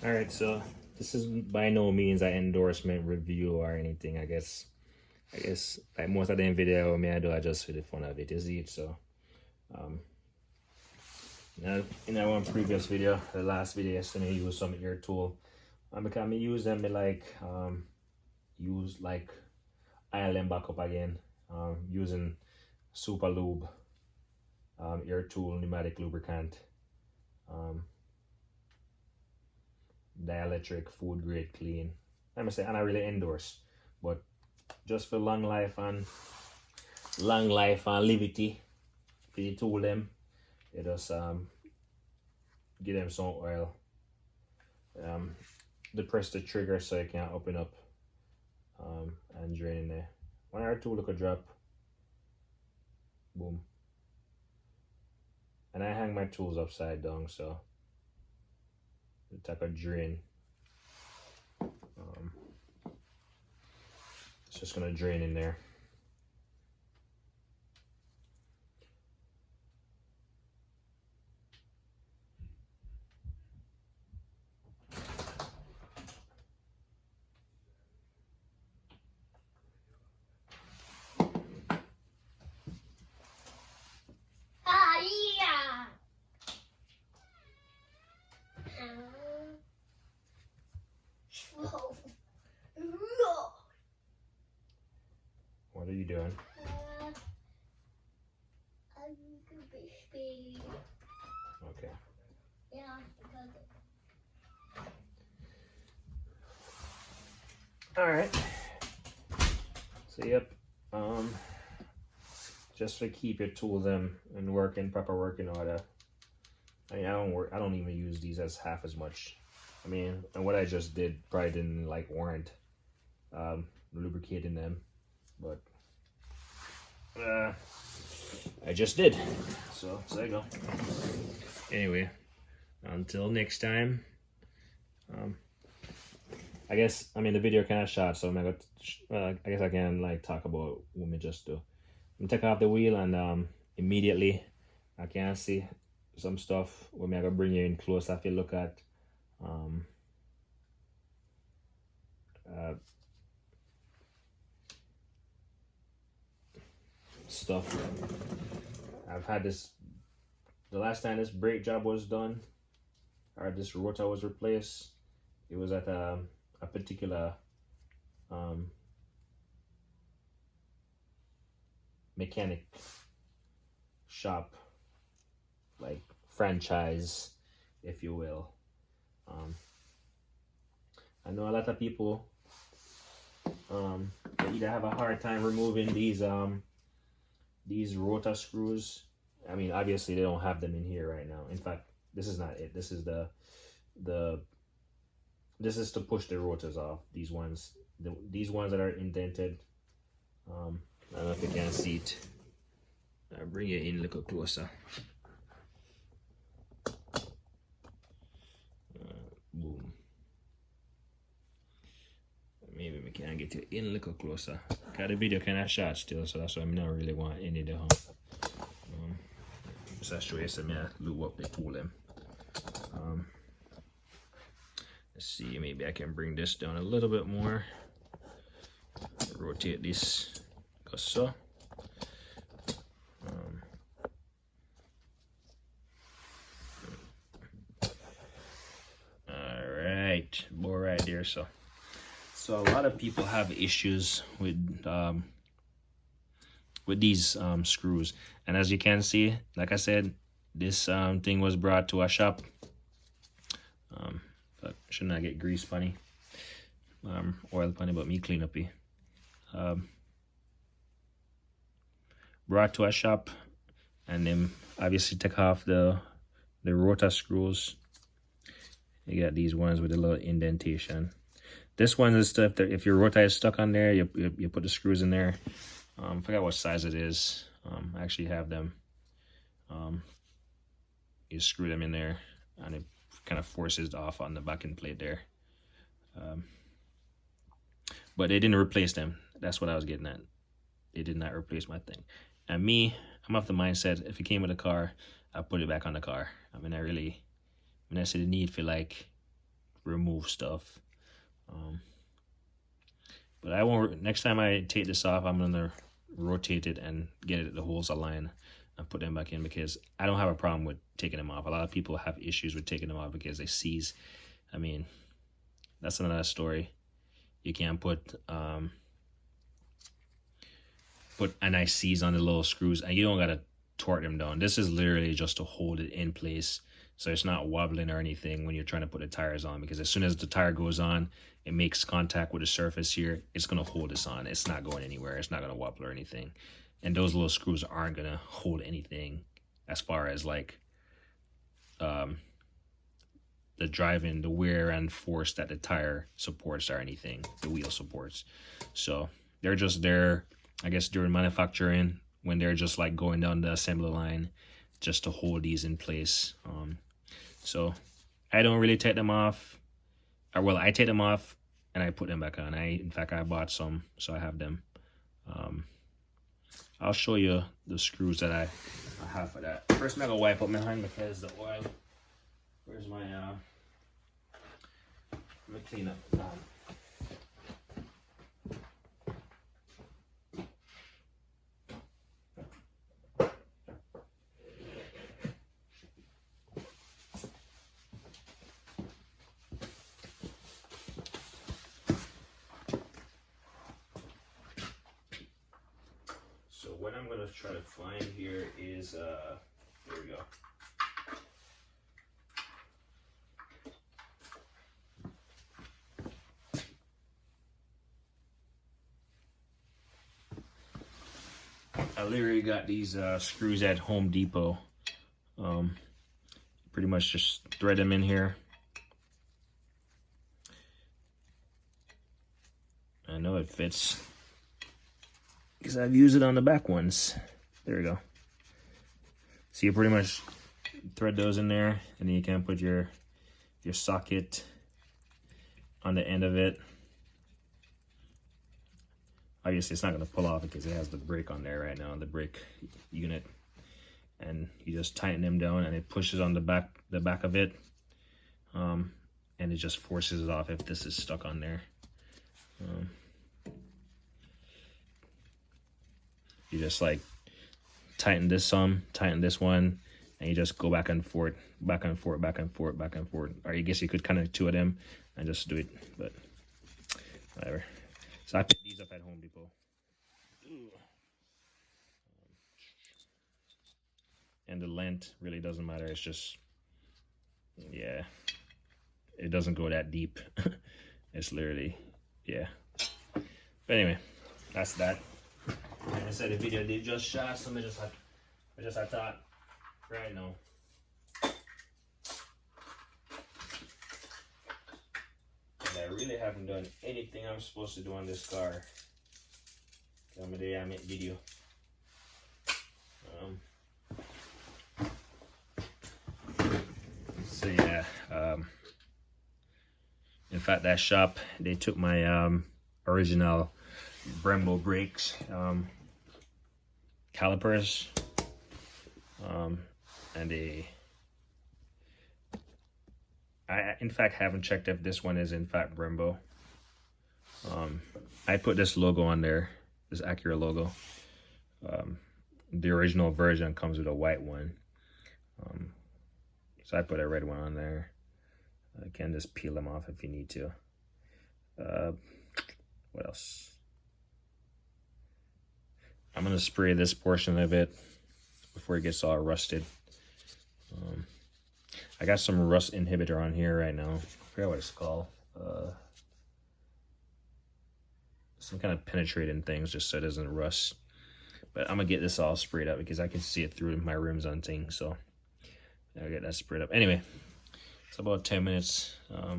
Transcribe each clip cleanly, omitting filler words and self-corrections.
All right, so this is by no means an endorsement review or anything. I guess like most of them video me I do I just for the fun of it, is it? So um now in our one previous video, the last video yesterday, I used some ear tool. Because I use them me like use like iron them back up again. Using super lube, ear tool, pneumatic lubricant, um dielectric, food grade clean. Let me say, and I really endorse, but just for long life and levity, for the tool them, you just give them some oil, depress the trigger so it can open up, and drain in there. When our tool look a drop, boom. And I hang my tools upside down, so it's like a drain. It's just gonna drain in there. What are you doing? Okay. Yeah, All right. So yep. Just to keep your tools in proper working order. I mean, I don't even use these as half as much. I mean, and what I just did probably didn't like warrant lubricating them, but I just did. So there you go. Anyway, until next time. I guess the video kind of short, so I'm gonna. I guess I can like talk about what we just do. I'm take off the wheel and immediately I can see some stuff when I gonna bring you in close if you look at stuff. I've had this the last time this brake job was done or this rotor was replaced, it was at a particular mechanic shop, like franchise, if you will. I know a lot of people they either have a hard time removing these rotor screws. I mean, obviously they don't have them in here right now. In fact, this is not it. This is this is to push the rotors off. These ones that are indented. I don't know if you can see it. I'll bring it in a little closer. Boom. Maybe we can get it in a little closer. Cause the video kind of short still, so that's why I not really want any of the hump. Just show you some lube up the tool them. Let's see, maybe I can bring this down a little bit more. Rotate this, go so. All right, more right there. So a lot of people have issues with these screws, and as you can see, like I said, this thing was brought to a shop. But should not get grease funny, oil funny, but me clean up here. Brought to a shop, and then obviously take off the rotor screws. You got these ones with a little indentation. This one is if your rotor is stuck on there, you put the screws in there. I forgot what size it is. I actually have them. You screw them in there, and it kind of forces off on the backing plate there. But they didn't replace them. That's what I was getting at. They did not replace my thing. And me, I'm of the mindset, if it came with a car, I put it back on the car. I mean, I see the need for like remove stuff. But I won't. Next time I take this off, I'm gonna rotate it and get it the holes aligned and put them back in, because I don't have a problem with taking them off. A lot of people have issues with taking them off because they seize. I mean, that's another story. You can't put a nice seize on the little screws, and you don't gotta torque them down. This is literally just to hold it in place, so it's not wobbling or anything when you're trying to put the tires on, because as soon as the tire goes on, it makes contact with the surface here, it's going to hold this on. It's not going anywhere. It's not going to wobble or anything. And those little screws aren't going to hold anything as far as like the driving, the wear and force that the tire supports or anything, the wheel supports. So they're just there, I guess, during manufacturing, when they're just like going down the assembly line, just to hold these in place. So I don't really take them off, or well, I take them off and I put them back on. In fact, I bought some, so I have them. I'll show you the screws that I have for that. First, I'm gonna wipe up my hand because the oil. Where's my let me clean up the hand. So what I'm gonna try to find here is there we go. I literally got these screws at Home Depot. Pretty much just thread them in here. I know it fits because I've used it on the back ones. There we go. So you pretty much thread those in there, and then you can put your socket on the end of it. Obviously, it's not going to pull off because it has the brake on there right now, the brake unit. And you just tighten them down, and it pushes on the back of it, and it just forces it off if this is stuck on there. You just like tighten this some, tighten this one, and you just go back and forth, back and forth, back and forth, back and forth. Or I guess you could kind of two of them and just do it, but whatever. So I picked these up at Home Depot. And the length really doesn't matter. It's just, yeah, it doesn't go that deep. It's literally, yeah. But anyway, that's that. Like I said, the video did just shot, so I just had thought right now. And I really haven't done anything I'm supposed to do on this car. I'm a day I make video. So yeah, in fact, that shop, they took my original Ramble brakes calipers, and I in fact haven't checked if this one is in fact Brembo. I put this logo on there, this Acura logo. The original version comes with a white one, so I put a red one on there. You can just peel them off if you need to. What else? I'm gonna spray this portion of it before it gets all rusted. I got some rust inhibitor on here right now. I forget what it's called. Some kind of penetrating things just so it doesn't rust. But I'm gonna get this all sprayed up because I can see it through my rims on things. So I'll get that sprayed up. Anyway, it's about 10 minutes. I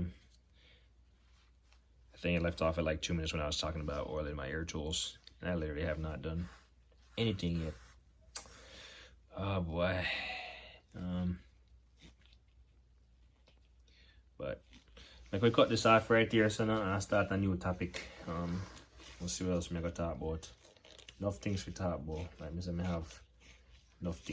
think it left off at like 2 minutes when I was talking about oiling my air tools. And I literally have not done anything yet. Oh boy. But like we cut this off right here, so now I'll start a new topic. We'll see what else I'm gonna talk about. Enough things to talk about. Like I have enough things.